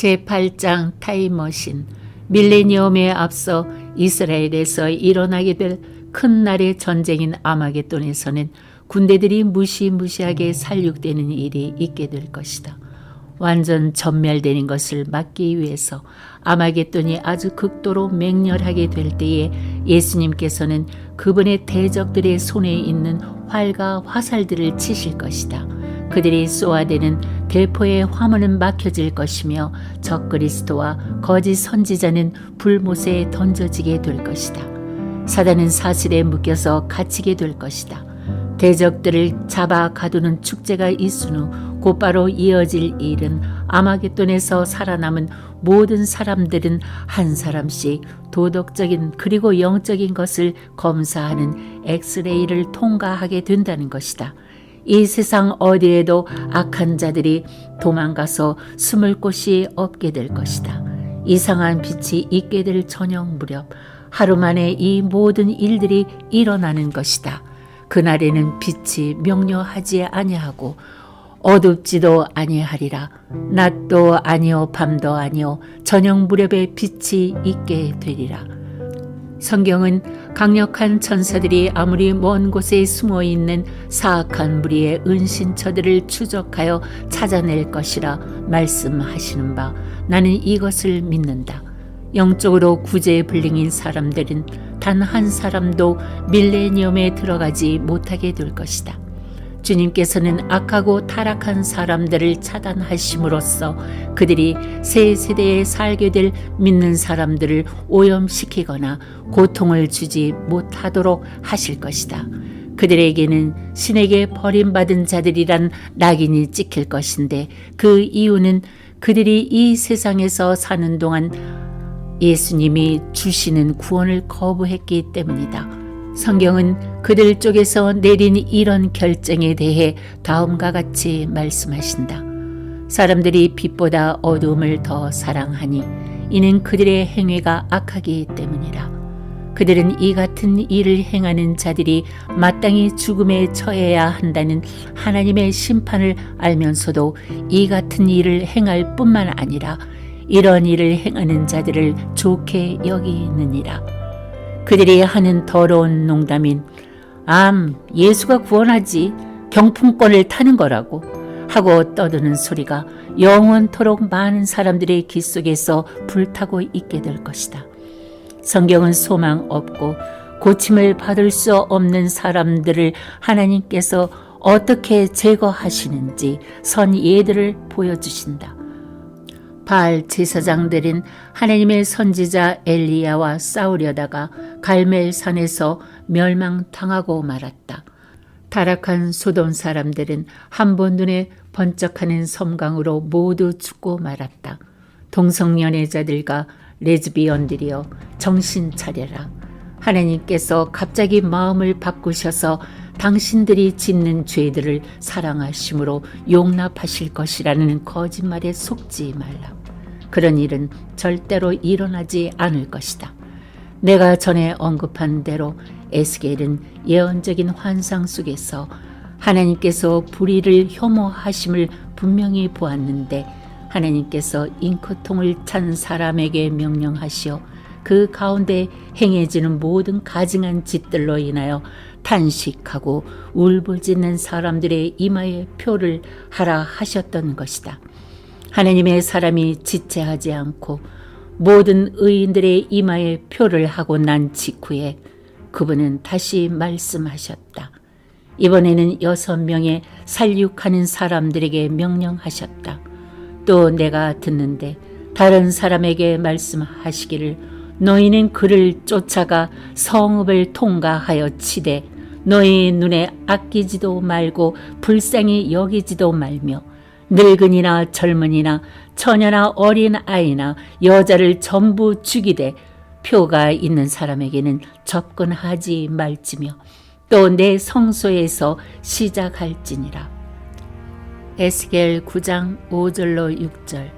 제8장 타임머신. 밀레니엄에 앞서 이스라엘에서 일어나게 될 큰 날의 전쟁인 아마겟돈에서는 군대들이 무시무시하게 살육되는 일이 있게 될 것이다. 완전 전멸되는 것을 막기 위해서 아마겟돈이 아주 극도로 맹렬하게 될 때에 예수님께서는 그분의 대적들의 손에 있는 활과 화살들을 치실 것이다. 그들이 쏘아대는 대포의 화문은 막혀질 것이며 적그리스도와 거짓 선지자는 불못에 던져지게 될 것이다. 사단은 사슬에 묶여서 갇히게 될 것이다. 대적들을 잡아 가두는 축제가 있은 후 곧바로 이어질 일은 아마겟돈에서 살아남은 모든 사람들은 한 사람씩 도덕적인 그리고 영적인 것을 검사하는 엑스레이를 통과하게 된다는 것이다. 이 세상 어디에도 악한 자들이 도망가서 숨을 곳이 없게 될 것이다. 이상한 빛이 있게 될 저녁 무렵 하루 만에 이 모든 일들이 일어나는 것이다. 그날에는 빛이 명료하지 아니하고 어둡지도 아니하리라. 낮도 아니요 밤도 아니요 저녁 무렵에 빛이 있게 되리라. 성경은 강력한 천사들이 아무리 먼 곳에 숨어있는 사악한 무리의 은신처들을 추적하여 찾아낼 것이라 말씀하시는 바 나는 이것을 믿는다. 영적으로 구제불능인 사람들은 단 한 사람도 밀레니엄에 들어가지 못하게 될 것이다. 주님께서는 악하고 타락한 사람들을 차단하심으로써 그들이 새 세대에 살게 될 믿는 사람들을 오염시키거나 고통을 주지 못하도록 하실 것이다. 그들에게는 신에게 버림받은 자들이란 낙인이 찍힐 것인데 그 이유는 그들이 이 세상에서 사는 동안 예수님이 주시는 구원을 거부했기 때문이다. 성경은 그들 쪽에서 내린 이런 결정에 대해 다음과 같이 말씀하신다. 사람들이 빛보다 어두움을 더 사랑하니 이는 그들의 행위가 악하기 때문이라. 그들은 이 같은 일을 행하는 자들이 마땅히 죽음에 처해야 한다는 하나님의 심판을 알면서도 이 같은 일을 행할 뿐만 아니라 이런 일을 행하는 자들을 좋게 여기느니라. 그들이 하는 더러운 농담인 예수가 구원하지 경품권을 타는 거라고 하고 떠드는 소리가 영원토록 많은 사람들의 귀 속에서 불타고 있게 될 것이다. 성경은 소망 없고 고침을 받을 수 없는 사람들을 하나님께서 어떻게 제거하시는지 선 예들을 보여주신다. 바알 제사장들은 하나님의 선지자 엘리야와 싸우려다가 갈멜산에서 멸망당하고 말았다. 타락한 소돔 사람들은 한 번 눈에 번쩍하는 섬광으로 모두 죽고 말았다. 동성연애자들과 레즈비언들이여 정신 차려라. 하나님께서 갑자기 마음을 바꾸셔서 당신들이 짓는 죄들을 사랑하심으로 용납하실 것이라는 거짓말에 속지 말라. 그런 일은 절대로 일어나지 않을 것이다. 내가 전에 언급한 대로 에스겔은 예언적인 환상 속에서 하나님께서 불의를 혐오하심을 분명히 보았는데 하나님께서 잉크통을 찬 사람에게 명령하시어 그 가운데 행해지는 모든 가증한 짓들로 인하여 탄식하고 울부짖는 사람들의 이마에 표를 하라 하셨던 것이다. 하나님의 사람이 지체하지 않고 모든 의인들의 이마에 표를 하고 난 직후에 그분은 다시 말씀하셨다. 이번에는 6명의 살육하는 사람들에게 명령하셨다. 또 내가 듣는데 다른 사람에게 말씀하시기를 너희는 그를 쫓아가 성읍을 통과하여 치되 너희 눈에 아끼지도 말고 불쌍히 여기지도 말며 늙은이나 젊은이나 처녀나 어린 아이나 여자를 전부 죽이되 표가 있는 사람에게는 접근하지 말지며 또 내 성소에서 시작할지니라. 에스겔 9장 5절로 6절.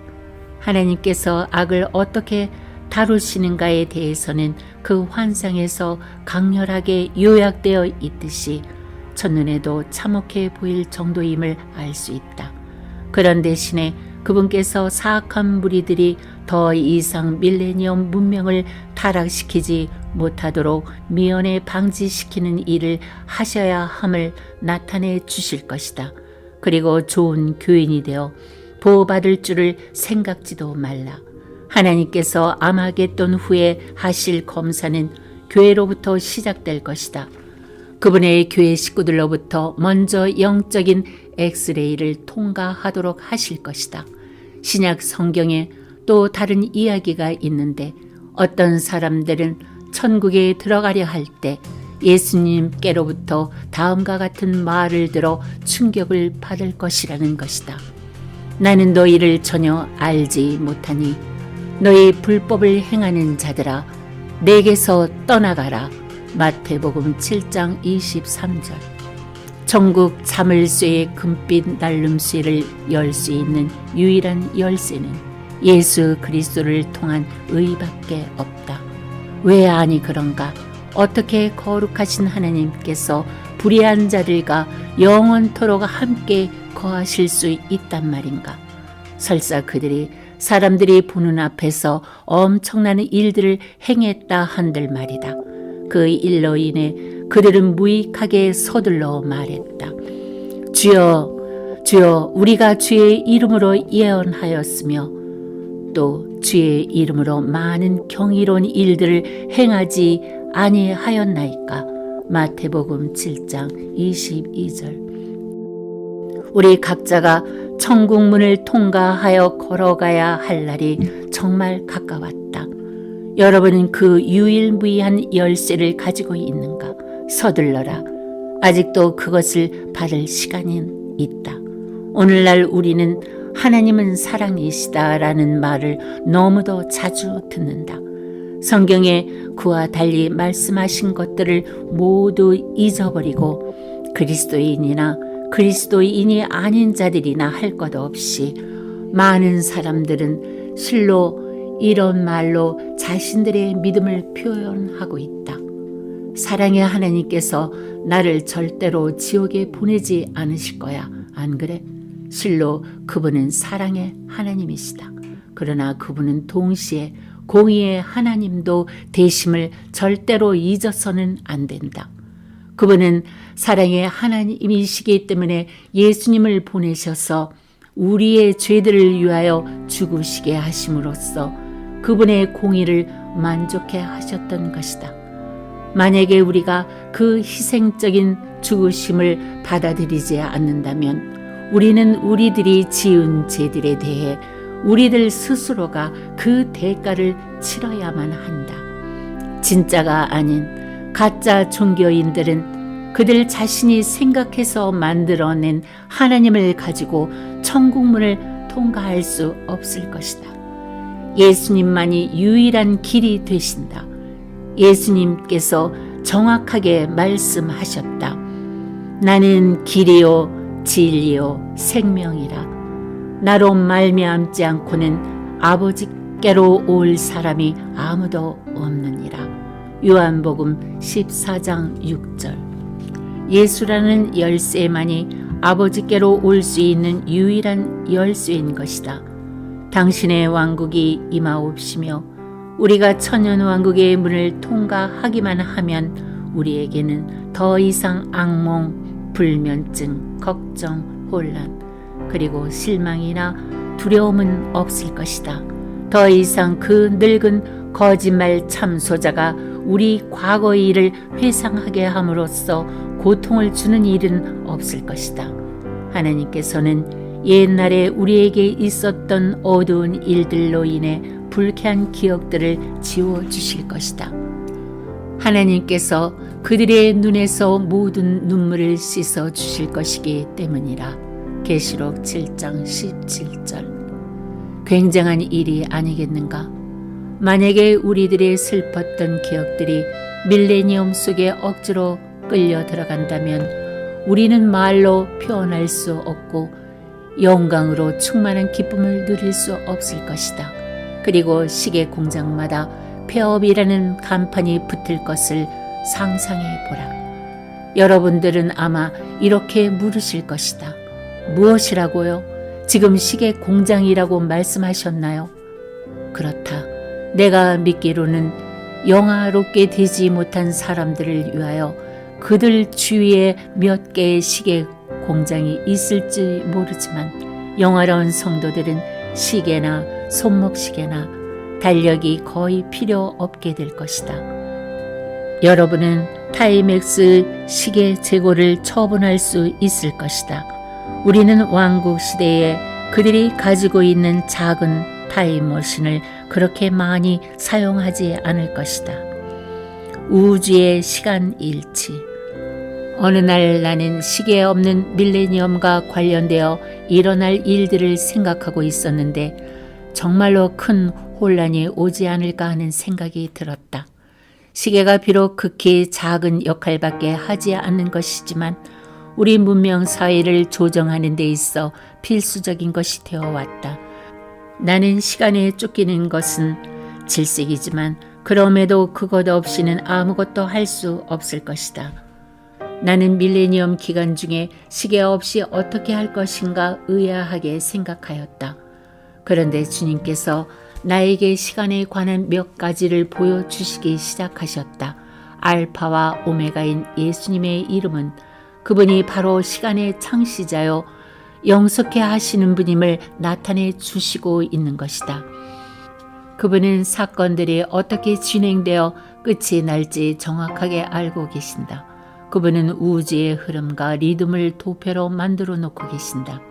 하나님께서 악을 어떻게 다루시는가에 대해서는 그 환상에서 강렬하게 요약되어 있듯이 첫눈에도 참혹해 보일 정도임을 알 수 있다. 그런 대신에 그분께서 사악한 무리들이 더 이상 밀레니엄 문명을 타락시키지 못하도록 미연에 방지시키는 일을 하셔야 함을 나타내 주실 것이다. 그리고 좋은 교인이 되어 보호받을 줄을 생각지도 말라. 하나님께서 아마겟돈 후에 하실 검사는 교회로부터 시작될 것이다. 그분의 교회 식구들로부터 먼저 영적인 엑스레이를 통과하도록 하실 것이다. 신약 성경에 또 다른 이야기가 있는데 어떤 사람들은 천국에 들어가려 할 때 예수님께로부터 다음과 같은 말을 들어 충격을 받을 것이라는 것이다. 나는 너희를 전혀 알지 못하니 너희 불법을 행하는 자들아 내게서 떠나가라. 마태복음 7장 23절. 천국 자물쇠의 금빛 날름쇠를 열 수 있는 유일한 열쇠는 예수 그리스도를 통한 의밖에 없다. 왜 아니 그런가? 어떻게 거룩하신 하나님께서 불의한 자들과 영원토록 함께 거하실 수 있단 말인가? 설사 그들이 사람들이 보는 앞에서 엄청난 일들을 행했다 한들 말이다. 그 일로 인해 그들은 무익하게 서둘러 말했다. 주여, 주여, 우리가 주의 이름으로 예언하였으며 또 주의 이름으로 많은 경이로운 일들을 행하지 아니하였나이까. 마태복음 7장 22절. 우리 각자가 천국 문을 통과하여 걸어가야 할 날이 정말 가까웠다. 여러분은 그 유일무이한 열쇠를 가지고 있는가? 서둘러라. 아직도 그것을 받을 시간이 있다. 오늘날 우리는 하나님은 사랑이시다라는 말을 너무도 자주 듣는다. 성경에 그와 달리 말씀하신 것들을 모두 잊어버리고 그리스도인이나 그리스도인이 아닌 자들이나 할 것 없이 많은 사람들은 실로 이런 말로 자신들의 믿음을 표현하고 있다. 사랑의 하나님께서 나를 절대로 지옥에 보내지 않으실 거야. 안 그래? 실로 그분은 사랑의 하나님이시다. 그러나 그분은 동시에 공의의 하나님도 되심을 절대로 잊어서는 안 된다. 그분은 사랑의 하나님이시기 때문에 예수님을 보내셔서 우리의 죄들을 위하여 죽으시게 하심으로써 그분의 공의를 만족해 하셨던 것이다. 만약에 우리가 그 희생적인 죽으심을 받아들이지 않는다면 우리는 우리들이 지은 죄들에 대해 우리들 스스로가 그 대가를 치러야만 한다. 진짜가 아닌 가짜 종교인들은 그들 자신이 생각해서 만들어낸 하나님을 가지고 천국문을 통과할 수 없을 것이다. 예수님만이 유일한 길이 되신다. 예수님께서 정확하게 말씀하셨다. 나는 길이요 진리요 생명이라. 나로 말미암지 않고는 아버지께로 올 사람이 아무도 없느니라. 요한복음 14장 6절. 예수라는 열쇠만이 아버지께로 올 수 있는 유일한 열쇠인 것이다. 당신의 왕국이 임하옵시며 우리가 천년왕국의 문을 통과하기만 하면 우리에게는 더 이상 악몽, 불면증, 걱정, 혼란, 그리고 실망이나 두려움은 없을 것이다. 더 이상 그 늙은 거짓말 참소자가 우리 과거의 일을 회상하게 함으로써 고통을 주는 일은 없을 것이다. 하나님께서는 옛날에 우리에게 있었던 어두운 일들로 인해 불쾌한 기억들을 지워주실 것이다. 하나님께서 그들의 눈에서 모든 눈물을 씻어 주실 것이기 때문이라. 계시록 7장 17절. 굉장한 일이 아니겠는가? 만약에 우리들의 슬펐던 기억들이 밀레니엄 속에 억지로 끌려 들어간다면 우리는 말로 표현할 수 없고 영광으로 충만한 기쁨을 누릴 수 없을 것이다. 그리고 시계 공장마다 폐업이라는 간판이 붙을 것을 상상해 보라. 여러분들은 아마 이렇게 물으실 것이다. 무엇이라고요? 지금 시계 공장이라고 말씀하셨나요? 그렇다. 내가 믿기로는 영화롭게 되지 못한 사람들을 위하여 그들 주위에 몇 개의 시계 공장이 있을지 모르지만 영화로운 성도들은 시계나 손목시계나 달력이 거의 필요 없게 될 것이다. 여러분은 타이맥스 시계 재고를 처분할 수 있을 것이다. 우리는 왕국 시대에 그들이 가지고 있는 작은 타임머신을 그렇게 많이 사용하지 않을 것이다. 우주의 시간 일치. 어느 날 나는 시계 없는 밀레니엄과 관련되어 일어날 일들을 생각하고 있었는데 정말로 큰 혼란이 오지 않을까 하는 생각이 들었다. 시계가 비록 극히 작은 역할밖에 하지 않는 것이지만 우리 문명 사회를 조정하는 데 있어 필수적인 것이 되어왔다. 나는 시간에 쫓기는 것은 질색이지만 그럼에도 그것 없이는 아무것도 할 수 없을 것이다. 나는 밀레니엄 기간 중에 시계 없이 어떻게 할 것인가 의아하게 생각하였다. 그런데 주님께서 나에게 시간에 관한 몇 가지를 보여주시기 시작하셨다. 알파와 오메가인 예수님의 이름은 그분이 바로 시간의 창시자요 영속해 하시는 분임을 나타내 주시고 있는 것이다. 그분은 사건들이 어떻게 진행되어 끝이 날지 정확하게 알고 계신다. 그분은 우주의 흐름과 리듬을 도표로 만들어 놓고 계신다.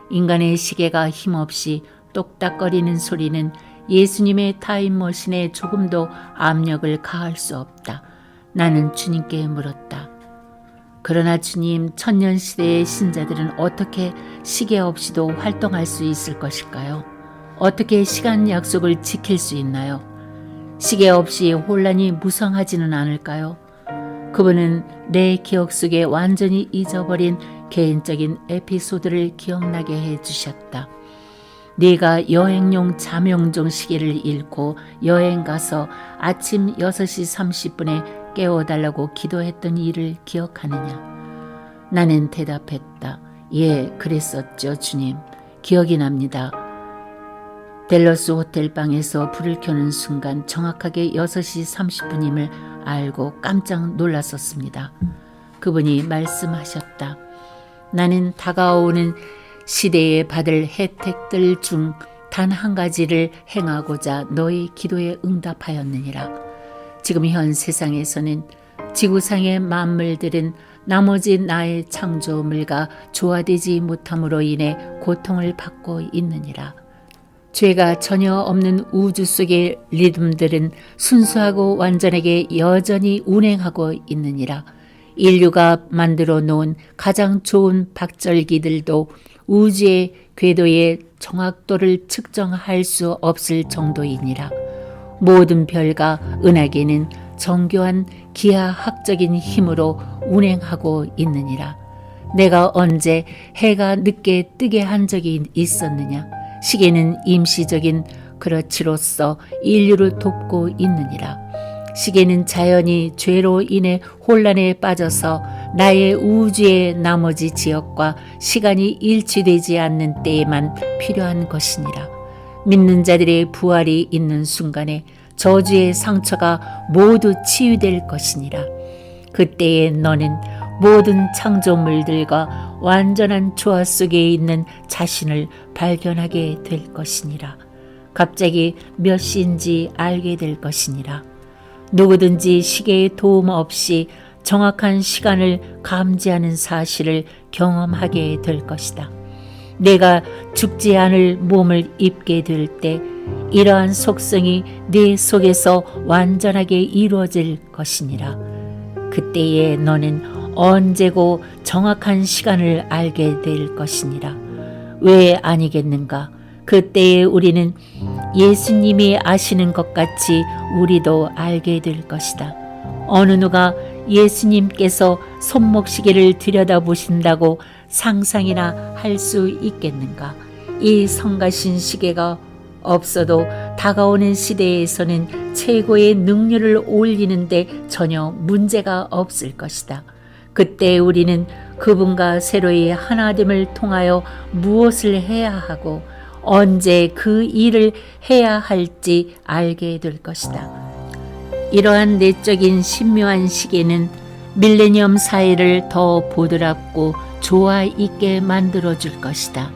인간의 시계가 힘없이 똑딱거리는 소리는 예수님의 타임머신에 조금도 압력을 가할 수 없다. 나는 주님께 물었다. 그러나 주님, 천년시대의 신자들은 어떻게 시계 없이도 활동할 수 있을 것일까요? 어떻게 시간 약속을 지킬 수 있나요? 시계 없이 혼란이 무성하지는 않을까요? 그분은 내 기억 속에 완전히 잊어버린 개인적인 에피소드를 기억나게 해주셨다. 네가 여행용 자명종 시계를 잃고 여행 가서 아침 6시 30분에 깨워달라고 기도했던 일을 기억하느냐? 나는 대답했다. 예, 그랬었죠, 주님. 기억이 납니다. 델러스 호텔 방에서 불을 켜는 순간 정확하게 6시 30분임을 알고 깜짝 놀랐었습니다. 그분이 말씀하셨다. 나는 다가오는 시대에 받을 혜택들 중 단 한 가지를 행하고자 너의 기도에 응답하였느니라. 지금 현 세상에서는 지구상의 만물들은 나머지 나의 창조물과 조화되지 못함으로 인해 고통을 받고 있느니라. 죄가 전혀 없는 우주 속의 리듬들은 순수하고 완전하게 여전히 운행하고 있느니라. 인류가 만들어 놓은 가장 좋은 박절기들도 우주의 궤도의 정확도를 측정할 수 없을 정도이니라. 모든 별과 은하계는 정교한 기하학적인 힘으로 운행하고 있느니라. 내가 언제 해가 늦게 뜨게 한 적이 있었느냐? 시계는 임시적인 그렇지로서 인류를 돕고 있느니라. 시계는 자연이 죄로 인해 혼란에 빠져서 나의 우주의 나머지 지역과 시간이 일치되지 않는 때에만 필요한 것이니라. 믿는 자들의 부활이 있는 순간에 저주의 상처가 모두 치유될 것이니라. 그때에 너는 모든 창조물들과 완전한 조화 속에 있는 자신을 발견하게 될 것이니라. 갑자기 몇 시인지 알게 될 것이니라. 누구든지 시계의 도움 없이 정확한 시간을 감지하는 사실을 경험하게 될 것이다. 내가 죽지 않을 몸을 입게 될 때 이러한 속성이 네 속에서 완전하게 이루어질 것이니라. 그때에 너는 언제고 정확한 시간을 알게 될 것이니라. 왜 아니겠는가? 그때에 우리는 예수님이 아시는 것 같이 우리도 알게 될 것이다. 어느 누가 예수님께서 손목시계를 들여다보신다고 상상이나 할 수 있겠는가? 이 성가신 시계가 없어도 다가오는 시대에서는 최고의 능률을 올리는데 전혀 문제가 없을 것이다. 그때 우리는 그분과 새로이 하나됨을 통하여 무엇을 해야 하고 언제 그 일을 해야 할지 알게 될 것이다. 이러한 내적인 신묘한 시계는 밀레니엄 사회를 더 보드랍고 조화 있게 만들어 줄 것이다.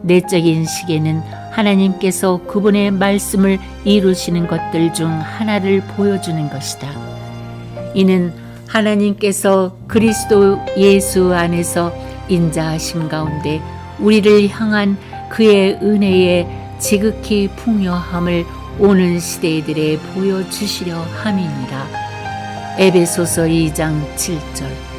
내적인 시계는 하나님께서 그분의 말씀을 이루시는 것들 중 하나를 보여주는 것이다. 이는 하나님께서 그리스도 예수 안에서 인자하심 가운데 우리를 향한 그의 은혜의 지극히 풍요함을 오는 시대들에 보여주시려 함이니라. 에베소서 2장 7절.